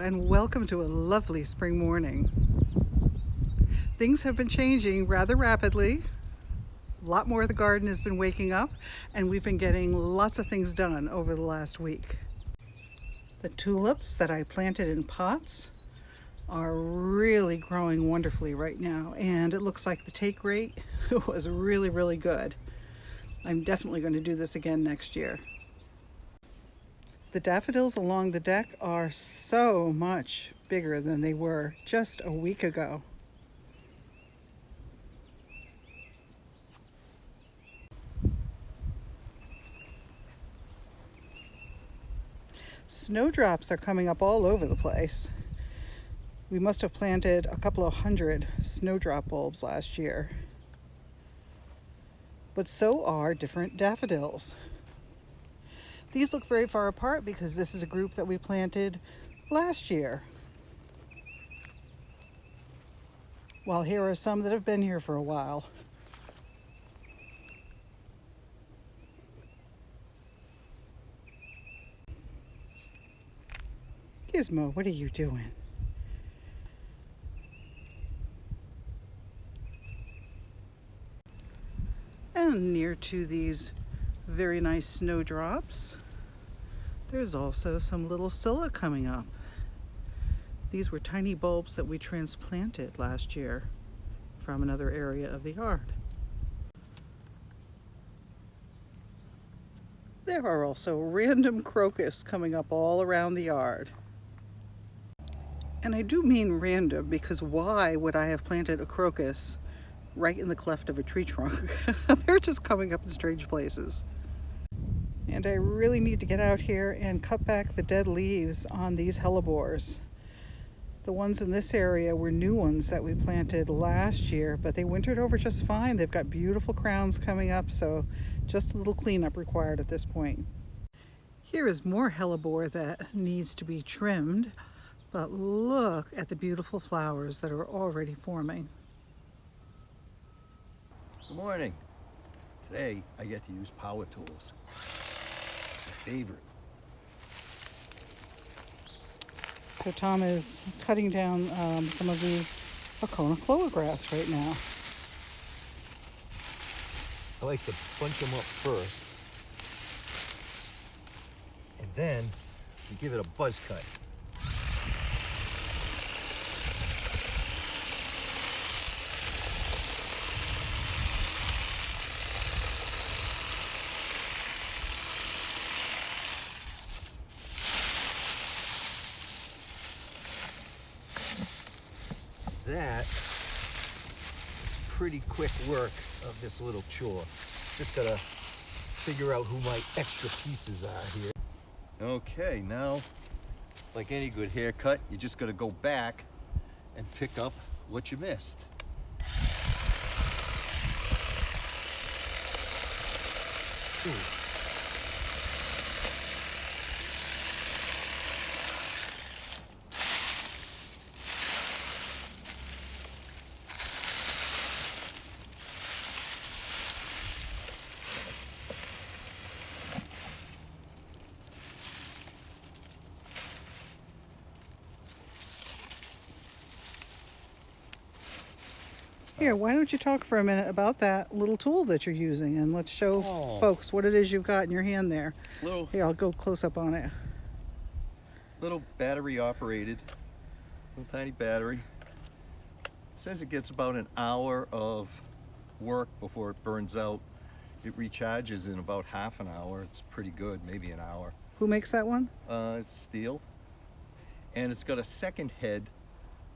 and welcome to a lovely spring morning. Things have been changing rather rapidly. A lot more of the garden has been waking up, and we've been getting lots of things done over the last week. The tulips that I planted in pots are really growing wonderfully right now, and it looks like the take rate was really good. I'm definitely going to do this again next year. The daffodils along the deck are so much bigger than they were just a week ago. Snowdrops are coming up all over the place. We must have planted a couple of hundred snowdrop bulbs last year. But so are different daffodils. These look very far apart because this is a group that we planted last year. While here are some that have been here for a while. Gizmo, what are you doing? And near to these very nice snowdrops, there's also some little scilla coming up. These were tiny bulbs that we transplanted last year from another area of the yard. There are also random crocus coming up all around the yard. And I do mean random because why would I have planted a crocus right in the cleft of a tree trunk? They're just coming up in strange places. And I really need to get out here and cut back the dead leaves on these hellebores. The ones in this area were new ones that we planted last year, but they wintered over just fine. They've got beautiful crowns coming up, so just a little cleanup required at this point. Here is more hellebore that needs to be trimmed, but look at the beautiful flowers that are already forming. Good morning. Today I get to use power tools. My favorite. So Tom is cutting down some of the Arcona clover grass right now. I like to bunch them up first, and then we give it a buzz cut. That is pretty quick work of this little chore. Just gotta figure out who my extra pieces are here. Okay, now, like any good haircut, you just gotta go back and pick up what you missed. Ooh. Here, why don't you talk for a minute about that little tool that you're using, and let's show folks what it is you've got in your hand there. Here, I'll go close up on it. Little battery operated, little tiny battery. It says it gets about an hour of work before it burns out. It recharges in about half an hour. It's pretty good, maybe an hour. Who makes that one? It's steel, and it's got a second head.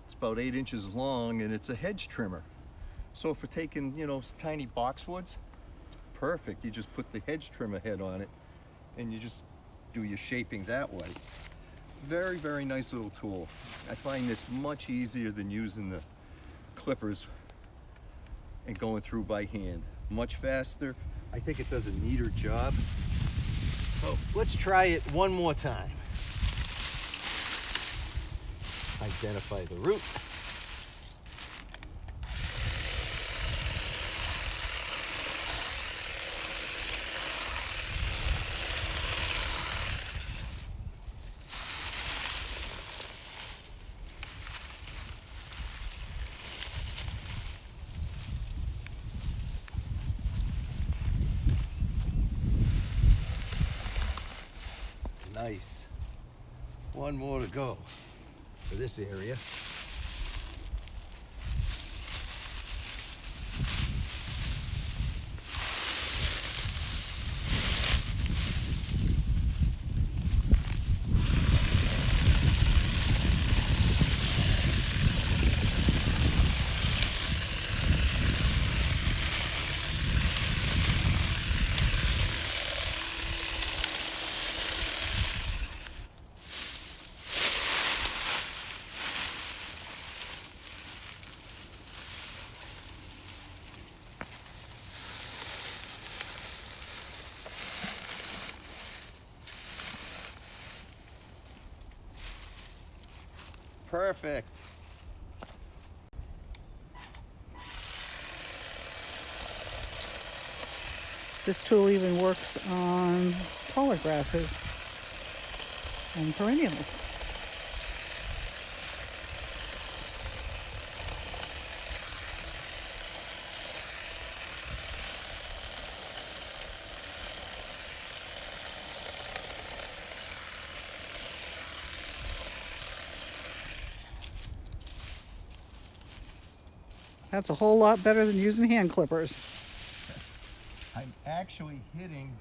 It's about 8 inches long, and it's a hedge trimmer. So if we're taking, tiny boxwoods, it's perfect. You just put the hedge trimmer head on it, and you just do your shaping that way. Very nice little tool. I find this much easier than using the clippers and going through by hand. Much faster. I think it does a neater job. So let's try it one more time. Identify the root. Nice. One more to go for this area. Perfect. This tool even works on taller grasses and perennials. That's a whole lot better than using hand clippers. I'm actually hitting,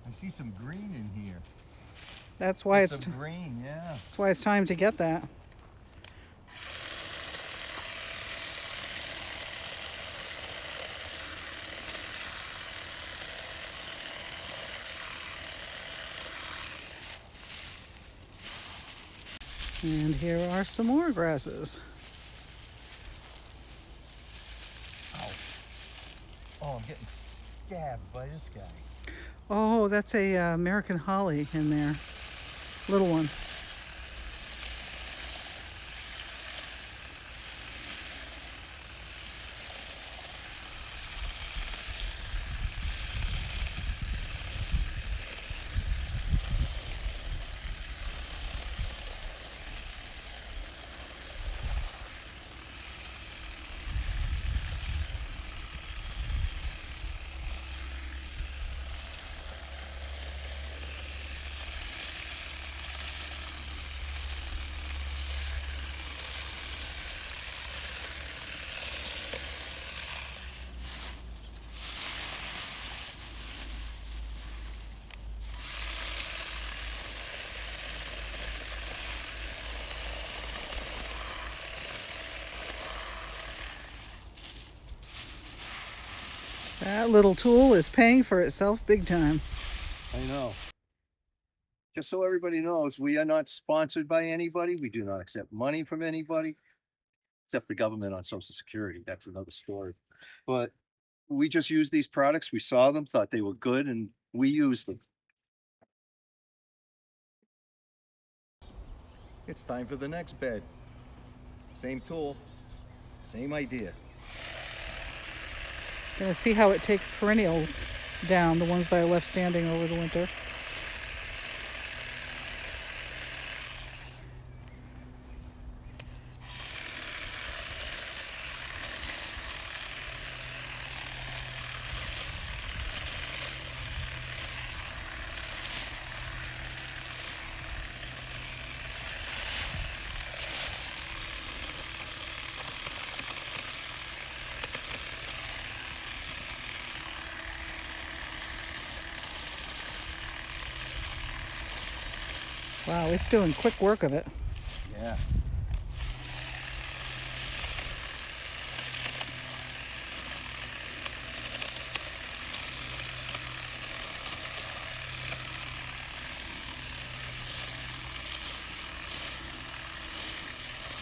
I see some green in here. That's why Some green, yeah. that's why it's time to get that. And here are some more grasses. Ow. Oh, I'm getting stabbed by this guy. Oh, that's a American holly in there. Little one. That little tool is paying for itself big time. I know. Just so everybody knows, we are not sponsored by anybody. We do not accept money from anybody, except the government on Social Security. That's another story. But we just use these products. We saw them, thought they were good, and we used them. It's time for the next bed. Same tool, same idea. Gonna see how it takes perennials down, the ones that I left standing over the winter. Wow, it's doing quick work of it. Yeah.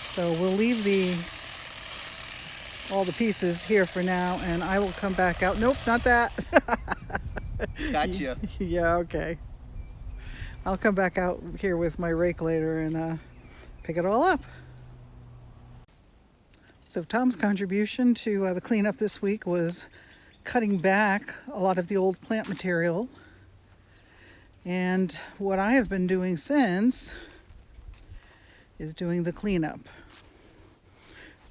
So we'll leave all the pieces here for now, and I will come back out. Nope, not that. Gotcha. Yeah, okay. I'll come back out here with my rake later and pick it all up. So Tom's contribution to the cleanup this week was cutting back a lot of the old plant material. And what I have been doing since is doing the cleanup.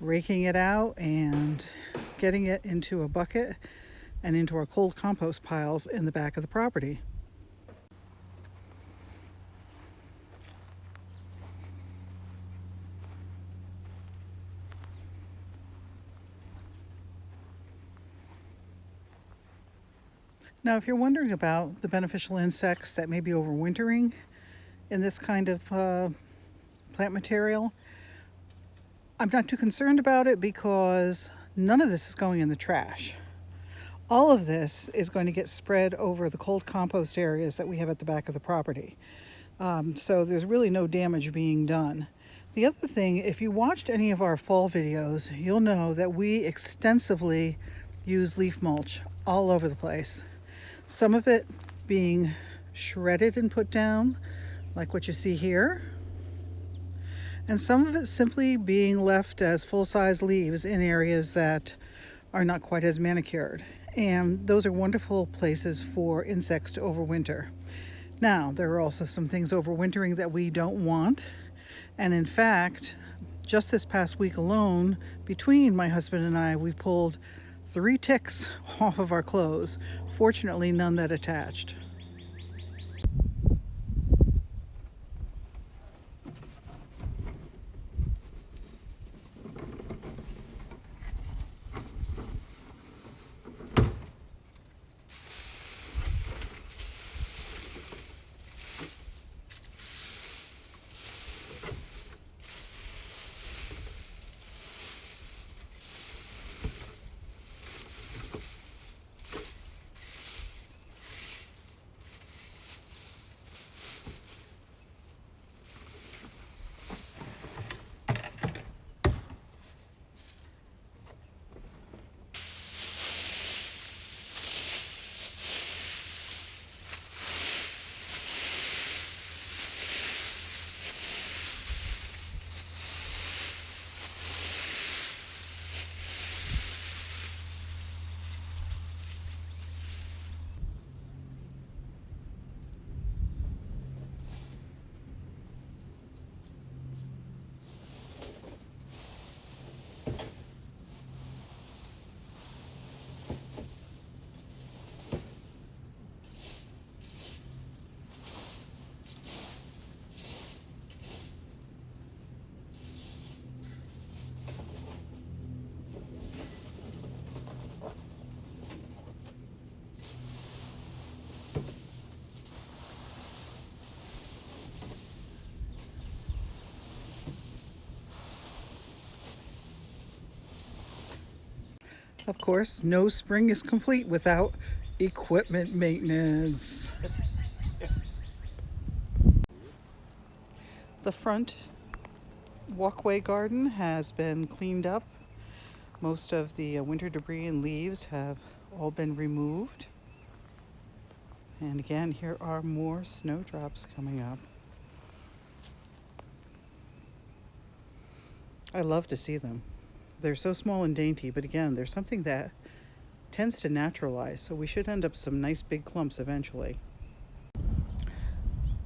Raking it out and getting it into a bucket and into our cold compost piles in the back of the property. Now, if you're wondering about the beneficial insects that may be overwintering in this kind of plant material, I'm not too concerned about it because none of this is going in the trash. All of this is going to get spread over the cold compost areas that we have at the back of the property. So there's really no damage being done. The other thing, if you watched any of our fall videos, you'll know that we extensively use leaf mulch all over the place. Some of it being shredded and put down, like what you see here, and some of it simply being left as full-size leaves in areas that are not quite as manicured. And those are wonderful places for insects to overwinter. Now, there are also some things overwintering that we don't want. And in fact, just this past week alone, between my husband and I, we pulled 3 ticks off of our clothes. Fortunately, none that attached. Of course, no spring is complete without equipment maintenance. The front walkway garden has been cleaned up. Most of the winter debris and leaves have all been removed. And again, here are more snowdrops coming up. I love to see them. They're so small and dainty, but again, there's something that tends to naturalize, so we should end up some nice big clumps eventually.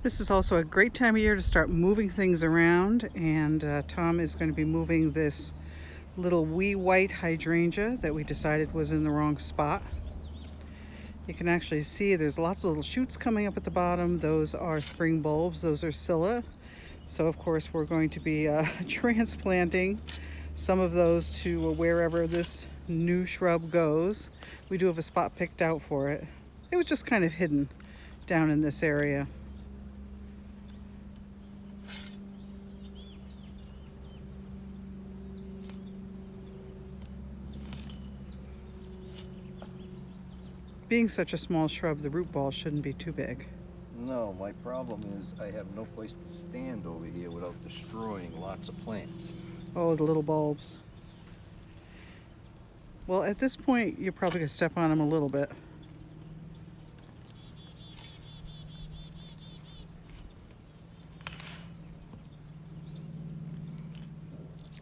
This is also a great time of year to start moving things around, and Tom is going to be moving this little wee white hydrangea that we decided was in the wrong spot. You can actually see there's lots of little shoots coming up at the bottom. Those are spring bulbs. Those are scilla. So of course we're going to be transplanting some of those to wherever this new shrub goes. We do have a spot picked out for it. It was just kind of hidden down in this area. Being such a small shrub, the root ball shouldn't be too big. No, my problem is I have no place to stand over here without destroying lots of plants. Oh, the little bulbs. Well, at this point, you're probably going to step on them a little bit.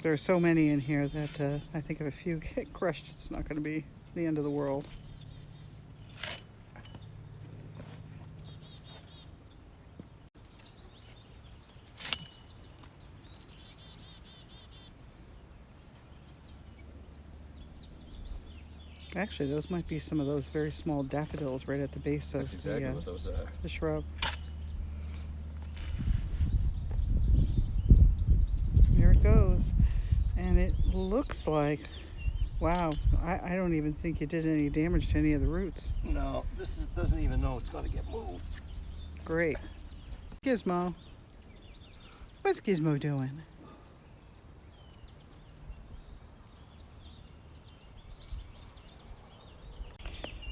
There are so many in here that I think if a few get crushed, it's not going to be the end of the world. Actually, those might be some of those very small daffodils right at the base of That's exactly what those are. the shrub. There it goes. And it looks like, Wow, I don't even think you did any damage to any of the roots. No, doesn't even know it's going to get moved. Great. Gizmo. What's Gizmo doing?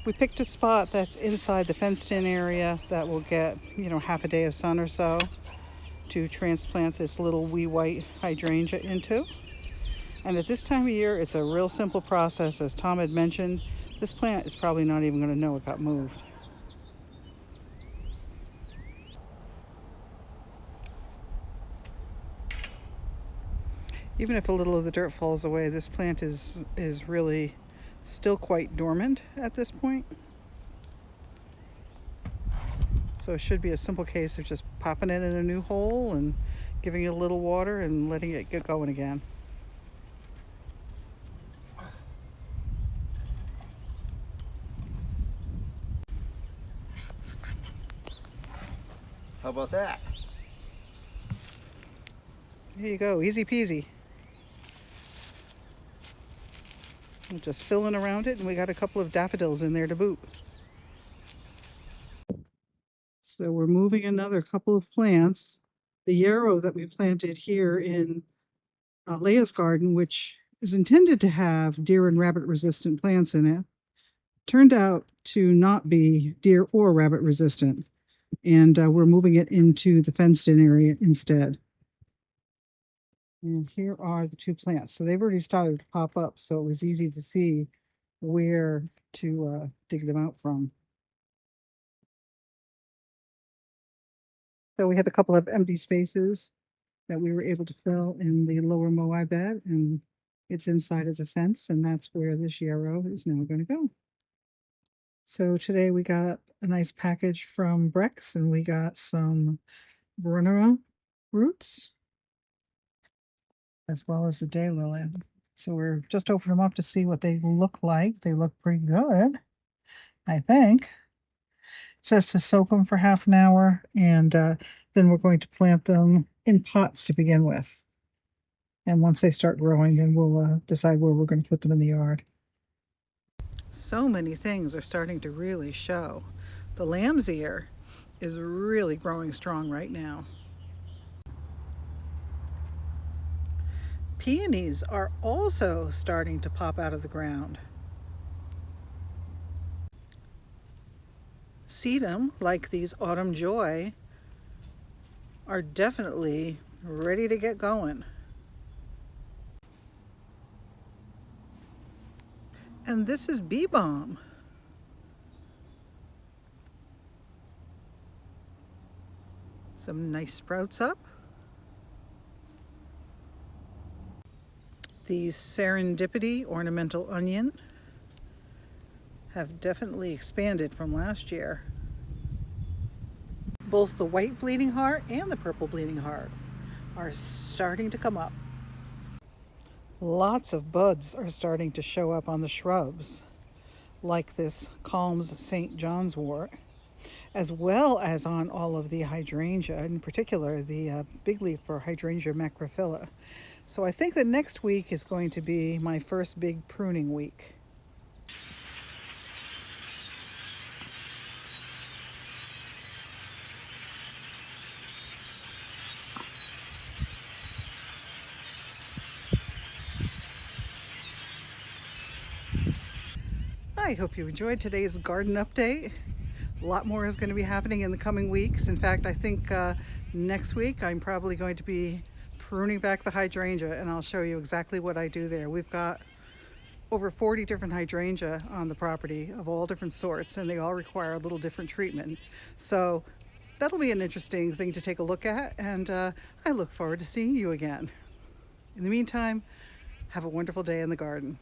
We picked a spot that's inside the fenced-in area that will get, half a day of sun or so to transplant this little wee white hydrangea into. And at this time of year, it's a real simple process. As Tom had mentioned, this plant is probably not even going to know it got moved. Even if a little of the dirt falls away, this plant is really still quite dormant at this point. So it should be a simple case of just popping it in a new hole and giving it a little water and letting it get going again. How about that? There you go, easy peasy. I'm just filling around it, and we got a couple of daffodils in there to boot. So we're moving another couple of plants. The yarrow that we planted here in Leia's garden, which is intended to have deer and rabbit resistant plants in it, turned out to not be deer or rabbit resistant. And we're moving it into the fenced-in area instead. And here are the two plants. So they've already started to pop up, so it was easy to see where to dig them out from. So we had a couple of empty spaces that we were able to fill in the lower Moai bed, and it's inside of the fence, and that's where this yarrow is now going to go. So today we got a nice package from Brex, and we got some Verona roots, as well as the daylilium. So we're just opening them up to see what they look like. They look pretty good, I think. It says to soak them for half an hour, and then we're going to plant them in pots to begin with. And once they start growing, then we'll decide where we're going to put them in the yard. So many things are starting to really show. The lamb's ear is really growing strong right now. Peonies are also starting to pop out of the ground. Sedum, like these autumn joy, are definitely ready to get going. And this is bee balm. Some nice sprouts up. These serendipity ornamental onion have definitely expanded from last year. Both the white bleeding heart and the purple bleeding heart are starting to come up. Lots of buds are starting to show up on the shrubs, like this Calms St. John's wort, as well as on all of the hydrangea, in particular the big leaf for hydrangea macrophylla. So I think that next week is going to be my first big pruning week. I hope you enjoyed today's garden update. A lot more is going to be happening in the coming weeks. In fact, I think next week I'm probably going to be pruning back the hydrangea, and I'll show you exactly what I do there. We've got over 40 different hydrangea on the property of all different sorts, and they all require a little different treatment. So that'll be an interesting thing to take a look at, and I look forward to seeing you again. In the meantime, have a wonderful day in the garden.